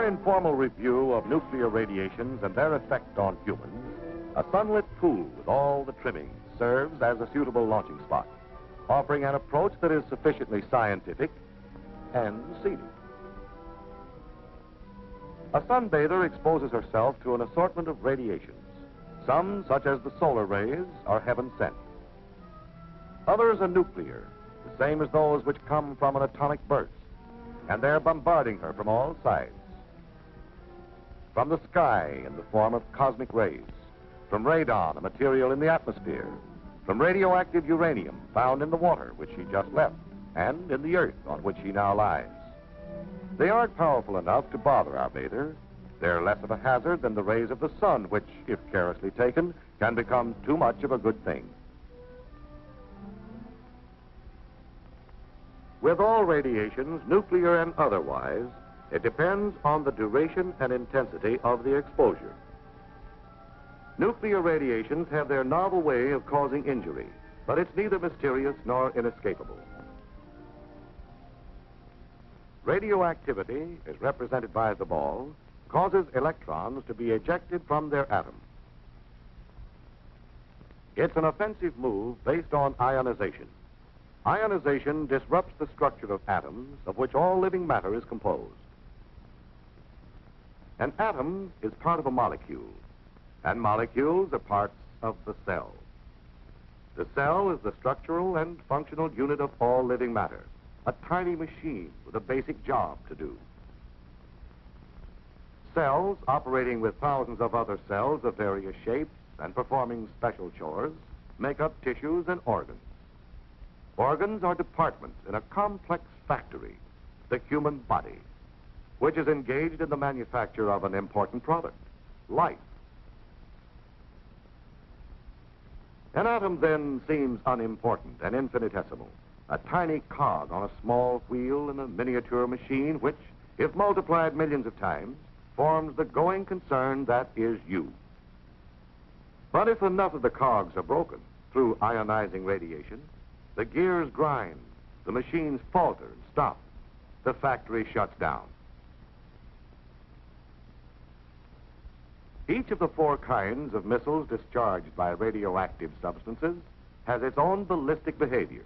more informal review of nuclear radiations and their effect on humans, a sunlit pool with all the trimmings serves as a suitable launching spot, offering an approach that is sufficiently scientific and scenic. A sunbather exposes herself to an assortment of radiations. Some, such as the solar rays, are heaven sent. Others are nuclear, the same as those which come from an atomic burst, and they're bombarding her from all sides. From the sky in the form of cosmic rays, from radon, a material in the atmosphere, from radioactive uranium found in the water which she just left, and in the earth on which she now lies. They aren't powerful enough to bother our bather. They're less of a hazard than the rays of the sun, which, if carelessly taken, can become too much of a good thing. With all radiations, nuclear and otherwise, it depends on the duration and intensity of the exposure. Nuclear radiations have their novel way of causing injury, but it's neither mysterious nor inescapable. Radioactivity, as represented by the ball, causes electrons to be ejected from their atom. It's an offensive move based on ionization. Ionization disrupts the structure of atoms of which all living matter is composed. An atom is part of a molecule, and molecules are parts of the cell. The cell is the structural and functional unit of all living matter, a tiny machine with a basic job to do. Cells operating with thousands of other cells of various shapes and performing special chores make up tissues and organs. Organs are departments in a complex factory, the human body, which is engaged in the manufacture of an important product, life. An atom then seems unimportant and infinitesimal, a tiny cog on a small wheel in a miniature machine which, if multiplied millions of times, forms the going concern that is you. But if enough of the cogs are broken through ionizing radiation, the gears grind, the machines falter and stop, the factory shuts down. Each of the 4 kinds of missiles discharged by radioactive substances has its own ballistic behavior.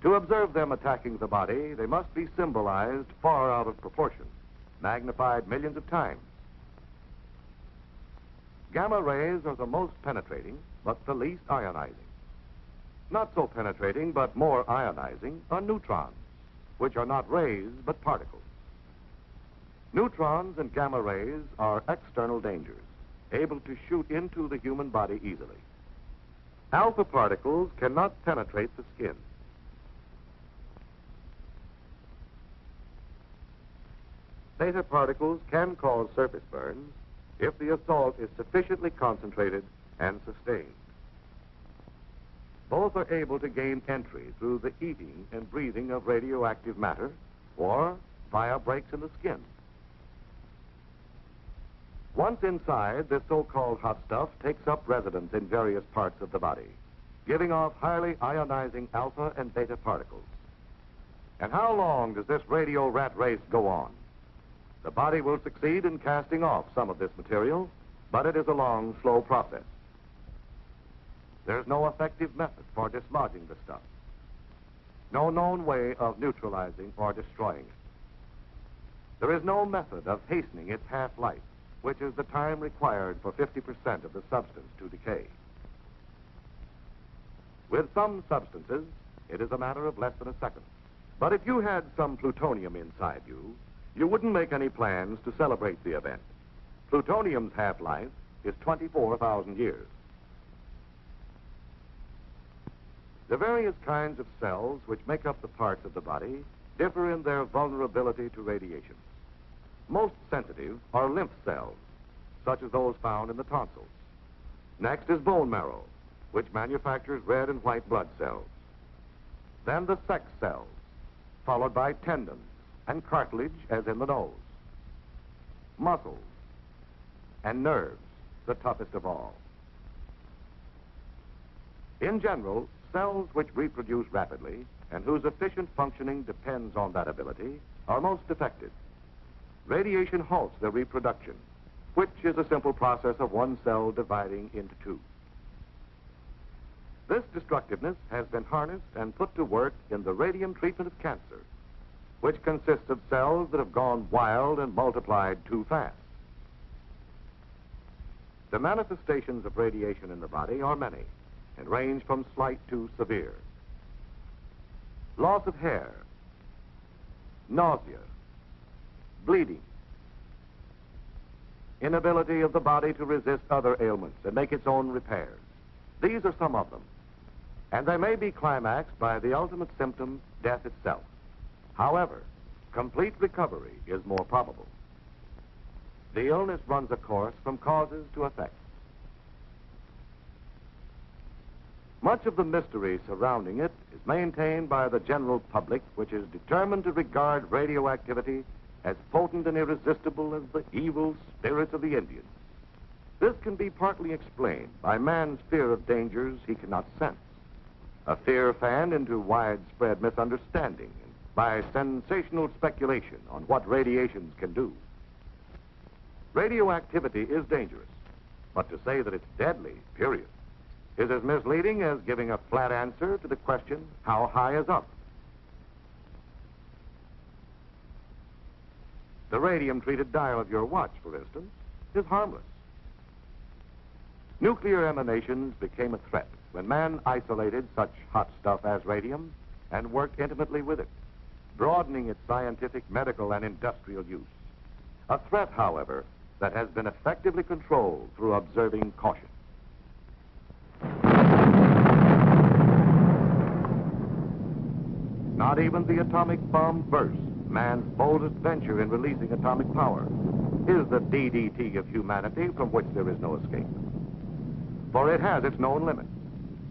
To observe them attacking the body, they must be symbolized far out of proportion, magnified millions of times. Gamma rays are the most penetrating, but the least ionizing. Not so penetrating, but more ionizing, are neutrons, which are not rays, but particles. Neutrons and gamma rays are external dangers, able to shoot into the human body easily. Alpha particles cannot penetrate the skin. Beta particles can cause surface burns if the assault is sufficiently concentrated and sustained. Both are able to gain entry through the eating and breathing of radioactive matter or via breaks in the skin. Once inside, this so-called hot stuff takes up residence in various parts of the body, giving off highly ionizing alpha and beta particles. And how long does this radio rat race go on? The body will succeed in casting off some of this material, but it is a long, slow process. There's no effective method for dislodging the stuff. No known way of neutralizing or destroying it. There is no method of hastening its half-life, which is the time required for 50% of the substance to decay. With some substances, it is a matter of less than a second. But if you had some plutonium inside you, you wouldn't make any plans to celebrate the event. Plutonium's half-life is 24,000 years. The various kinds of cells which make up the parts of the body differ in their vulnerability to radiation. Most sensitive are lymph cells, such as those found in the tonsils. Next is bone marrow, which manufactures red and white blood cells. Then the sex cells, followed by tendons and cartilage, as in the nose. Muscles and nerves, the toughest of all. In general, cells which reproduce rapidly and whose efficient functioning depends on that ability are most affected. radiation halts their reproduction, which is a simple process of one cell dividing into two. This destructiveness has been harnessed and put to work in the radium treatment of cancer, which consists of cells that have gone wild and multiplied too fast. The manifestations of radiation in the body are many and range from slight to severe. Loss of hair, nausea, bleeding, inability of the body to resist other ailments and make its own repairs. These are some of them, and they may be climaxed by the ultimate symptom, death itself. However, complete recovery is more probable. The illness runs a course from causes to effects. Much of the mystery surrounding it is maintained by the general public, which is determined to regard radioactivity as potent and irresistible as the evil spirits of the Indians. This can be partly explained by man's fear of dangers he cannot sense, a fear fanned into widespread misunderstanding and by sensational speculation on what radiations can do. Radioactivity is dangerous, but to say that it's deadly, period, is as misleading as giving a flat answer to the question, how high is up? The radium-treated dial of your watch, for instance, is harmless. Nuclear emanations became a threat when man isolated such hot stuff as radium and worked intimately with it, broadening its scientific, medical, and industrial use. A threat, however, that has been effectively controlled through observing caution. Not even the atomic bomb burst, man's boldest venture in releasing atomic power, is the DDT of humanity from which there is no escape. For it has its known limits,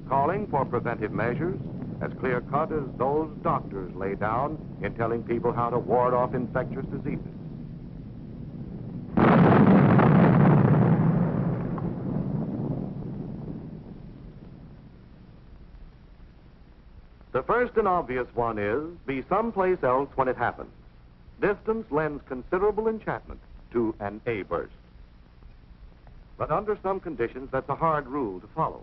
calling for preventive measures as clear-cut as those doctors lay down in telling people how to ward off infectious diseases. The first and obvious one is, be someplace else when it happens. Distance lends considerable enchantment to an A burst. But under some conditions, that's a hard rule to follow.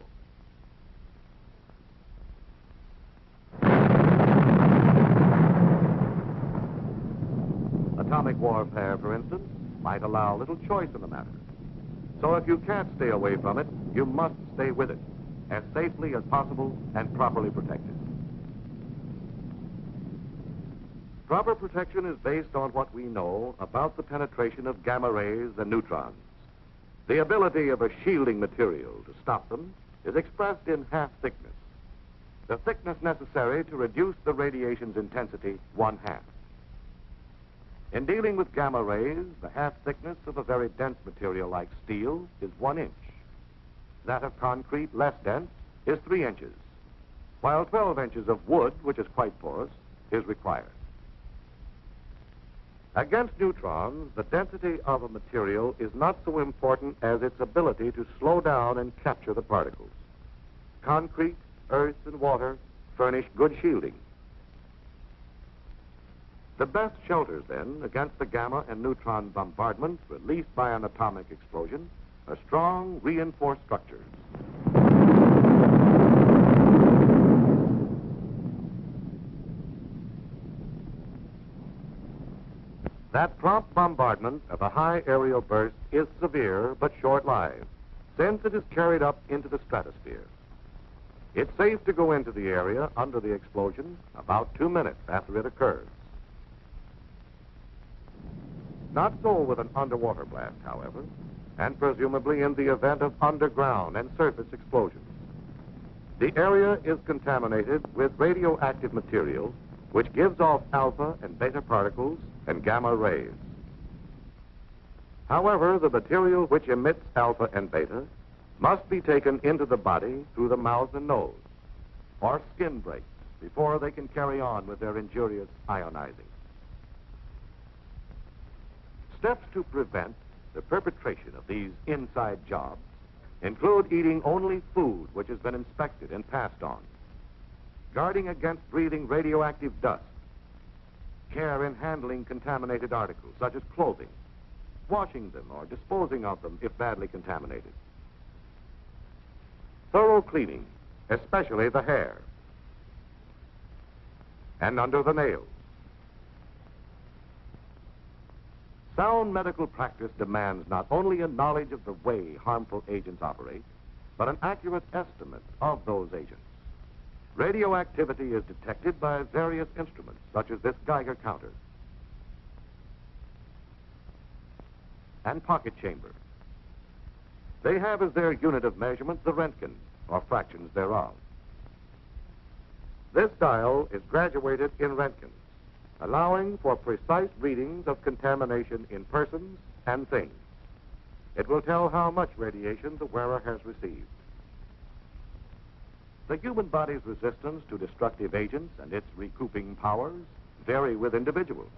Atomic warfare, for instance, might allow little choice in the matter. So if you can't stay away from it, you must stay with it, as safely as possible and properly protected. Proper protection is based on what we know about the penetration of gamma rays and neutrons. The ability of a shielding material to stop them is expressed in half thickness, the thickness necessary to reduce the radiation's intensity 1/2. In dealing with gamma rays, the half thickness of a very dense material like steel is 1 inch. That of concrete, less dense, is 3 inches, while 12 inches of wood, which is quite porous, is required. Against neutrons, the density of a material is not so important as its ability to slow down and capture the particles. Concrete, earth, and water furnish good shielding. The best shelters, then, against the gamma and neutron bombardment released by an atomic explosion are strong, reinforced structures. That prompt bombardment of a high aerial burst is severe but short-lived, since it is carried up into the stratosphere. It's safe to go into the area under the explosion about 2 minutes after it occurs. Not so with an underwater blast, however, and presumably in the event of underground and surface explosions. The area is contaminated with radioactive material, which gives off alpha and beta particles and gamma rays. However, the material which emits alpha and beta must be taken into the body through the mouth and nose, or skin breaks, before they can carry on with their injurious ionizing. Steps to prevent the perpetration of these inside jobs include eating only food which has been inspected and passed on, guarding against breathing radioactive dust, care in handling contaminated articles, such as clothing, washing them or disposing of them if badly contaminated. Thorough cleaning, especially the hair and under the nails. Sound medical practice demands not only a knowledge of the way harmful agents operate, but an accurate estimate of those agents. Radioactivity is detected by various instruments, such as this Geiger counter and pocket chamber. They have as their unit of measurement the Röntgen, or fractions thereof. This dial is graduated in Röntgens, allowing for precise readings of contamination in persons and things. It will tell how much radiation the wearer has received. The human body's resistance to destructive agents and its recouping powers vary with individuals.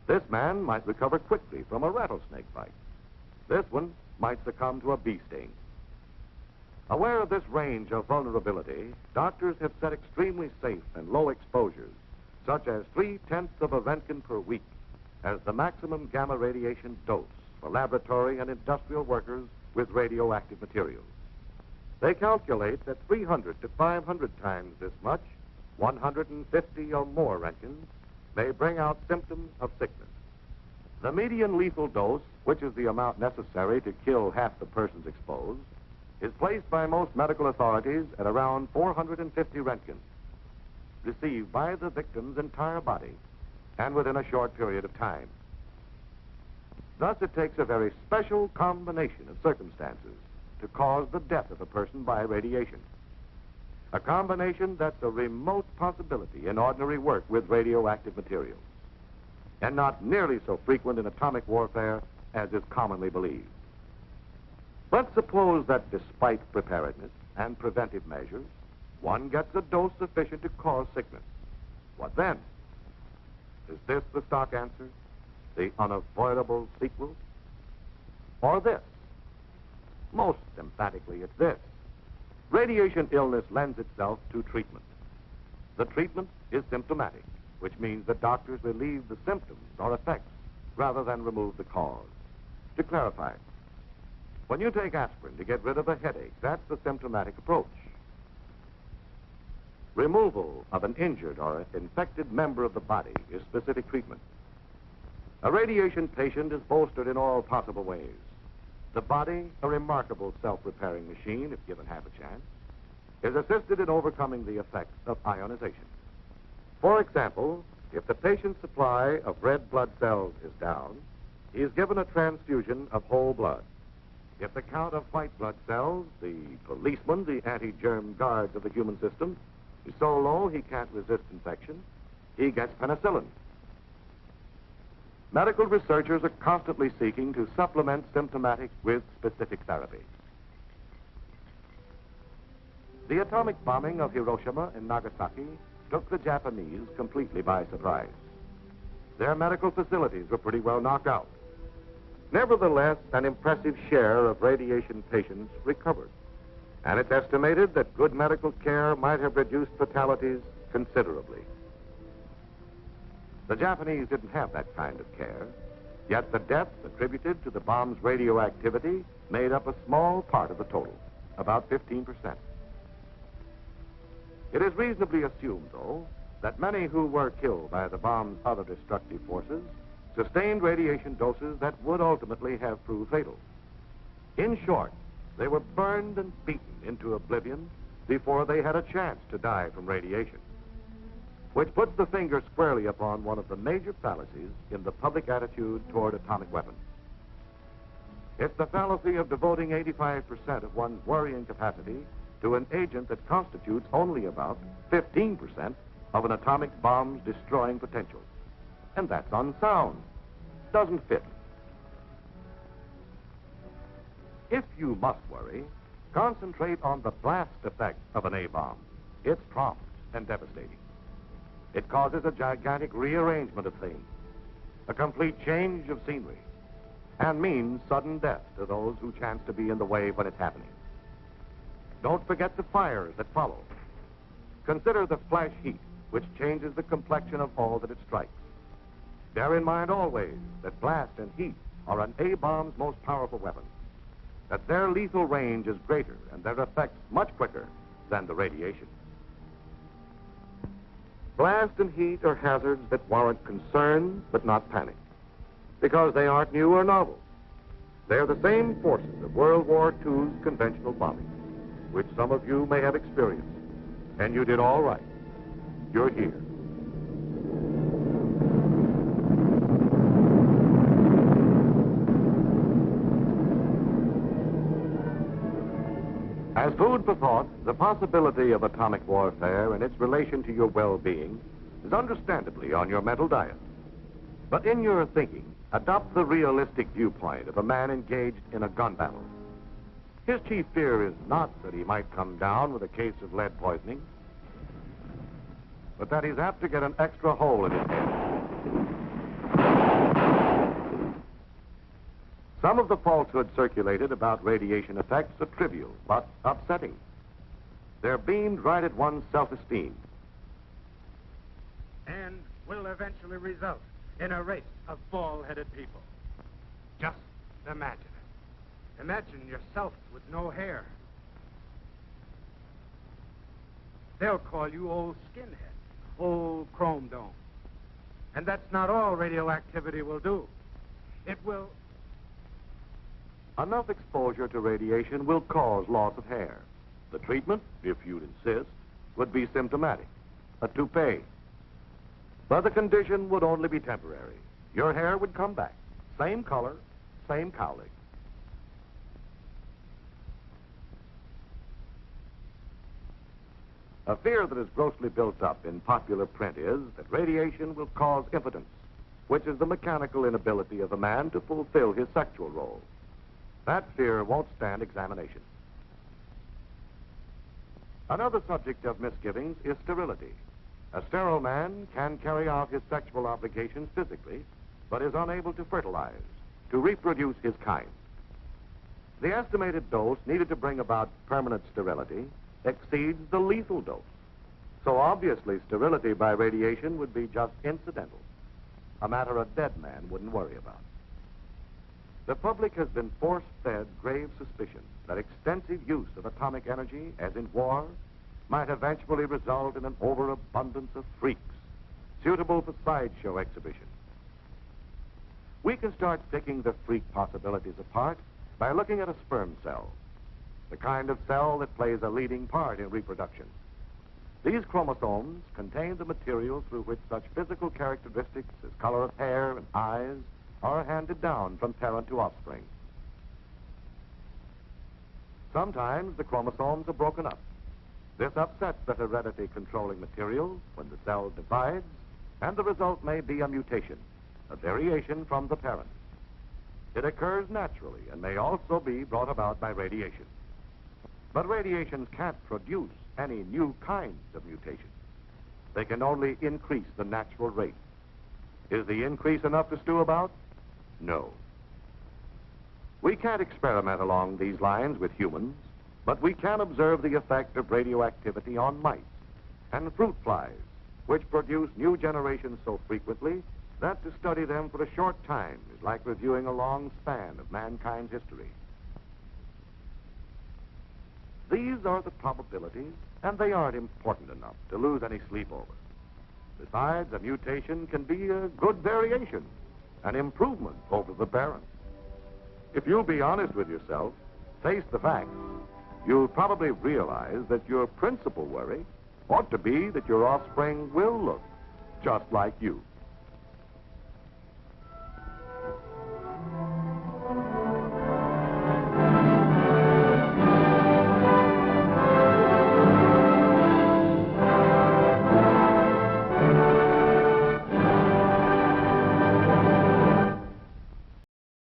This man might recover quickly from a rattlesnake bite. This one might succumb to a bee sting. Aware of this range of vulnerability, doctors have set extremely safe and low exposures, such as 0.3 of a Röntgen per week, as the maximum gamma radiation dose for laboratory and industrial workers with radioactive materials. They calculate that 300 to 500 times this much, 150 or more Röntgens, may bring out symptoms of sickness. The median lethal dose, which is the amount necessary to kill half the persons exposed, is placed by most medical authorities at around 450 Röntgens, received by the victim's entire body and within a short period of time. Thus, it takes a very special combination of circumstances to cause the death of a person by radiation. A combination that's a remote possibility in ordinary work with radioactive materials, and not nearly so frequent in atomic warfare as is commonly believed. Let's suppose that despite preparedness and preventive measures, one gets a dose sufficient to cause sickness. What then? Is this the stock answer? The unavoidable sequel? Or this? Most emphatically, it's this. Radiation illness lends itself to treatment. The treatment is symptomatic, which means that doctors relieve the symptoms or effects rather than remove the cause. To clarify, when you take aspirin to get rid of a headache, that's the symptomatic approach. Removal of an injured or infected member of the body is specific treatment. A radiation patient is bolstered in all possible ways. The body, a remarkable self-repairing machine, if given half a chance, is assisted in overcoming the effects of ionization. For example, if the patient's supply of red blood cells is down, he is given a transfusion of whole blood. If the count of white blood cells, the policemen, the anti-germ guards of the human system, is so low he can't resist infection, he gets penicillin. Medical researchers are constantly seeking to supplement symptomatic with specific therapy. The atomic bombing of Hiroshima and Nagasaki took the Japanese completely by surprise. Their medical facilities were pretty well knocked out. Nevertheless, an impressive share of radiation patients recovered, and it's estimated that good medical care might have reduced fatalities considerably. The Japanese didn't have that kind of care, yet the deaths attributed to the bomb's radioactivity made up a small part of the total, about 15%. It is reasonably assumed, though, that many who were killed by the bomb's other destructive forces sustained radiation doses that would ultimately have proved fatal. In short, they were burned and beaten into oblivion before they had a chance to die from radiation, which puts the finger squarely upon one of the major fallacies in the public attitude toward atomic weapons. It's the fallacy of devoting 85% of one's worrying capacity to an agent that constitutes only about 15% of an atomic bomb's destroying potential. And that's unsound. Doesn't fit. If you must worry, concentrate on the blast effect of an A-bomb. It's prompt and devastating. It causes a gigantic rearrangement of things, a complete change of scenery, and means sudden death to those who chance to be in the way when it's happening. Don't forget the fires that follow. Consider the flash heat, which changes the complexion of all that it strikes. Bear in mind always that blast and heat are an A-bomb's most powerful weapons, that their lethal range is greater and their effects much quicker than the radiation. Blast and heat are hazards that warrant concern but not panic, because they aren't new or novel. They're the same forces of World War II's conventional bombing, which some of you may have experienced. And you did all right. You're here. As food for thought, the possibility of atomic warfare and its relation to your well-being is understandably on your mental diet. But in your thinking, adopt the realistic viewpoint of a man engaged in a gun battle. His chief fear is not that he might come down with a case of lead poisoning, but that he's apt to get an extra hole in his head. Some of the falsehoods circulated about radiation effects are trivial, but upsetting. They're beamed right at one's self-esteem. And will eventually result in a race of bald-headed people. Just imagine it. Imagine yourself with no hair. They'll call you old skinhead, old chrome dome. And that's not all radioactivity will do. It will... Enough exposure to radiation will cause loss of hair. The treatment, if you'd insist, would be symptomatic, a toupee. But the condition would only be temporary. Your hair would come back, same color, same cowlick. A fear that is grossly built up in popular print is that radiation will cause impotence, which is the mechanical inability of a man to fulfill his sexual role. That fear won't stand examination. Another subject of misgivings is sterility. A sterile man can carry out his sexual obligations physically, but is unable to fertilize, to reproduce his kind. The estimated dose needed to bring about permanent sterility exceeds the lethal dose. So obviously sterility by radiation would be just incidental, a matter a dead man wouldn't worry about. The public has been force-fed grave suspicion that extensive use of atomic energy, as in war, might eventually result in an overabundance of freaks, suitable for sideshow exhibition. We can start picking the freak possibilities apart by looking at a sperm cell, the kind of cell that plays a leading part in reproduction. These chromosomes contain the material through which such physical characteristics as color of hair and eyes are handed down from parent to offspring. Sometimes the chromosomes are broken up. This upsets the heredity controlling material when the cell divides, and the result may be a mutation, a variation from the parent. It occurs naturally and may also be brought about by radiation. But radiations can't produce any new kinds of mutations. They can only increase the natural rate. Is the increase enough to stew about? No. We can't experiment along these lines with humans, but we can observe the effect of radioactivity on mice and fruit flies, which produce new generations so frequently that to study them for a short time is like reviewing a long span of mankind's history. These are the probabilities, and they aren't important enough to lose any sleep over. Besides, a mutation can be a good variation, an improvement over the parent. If you'll be honest with yourself, face the facts, you'll probably realize that your principal worry ought to be that your offspring will look just like you.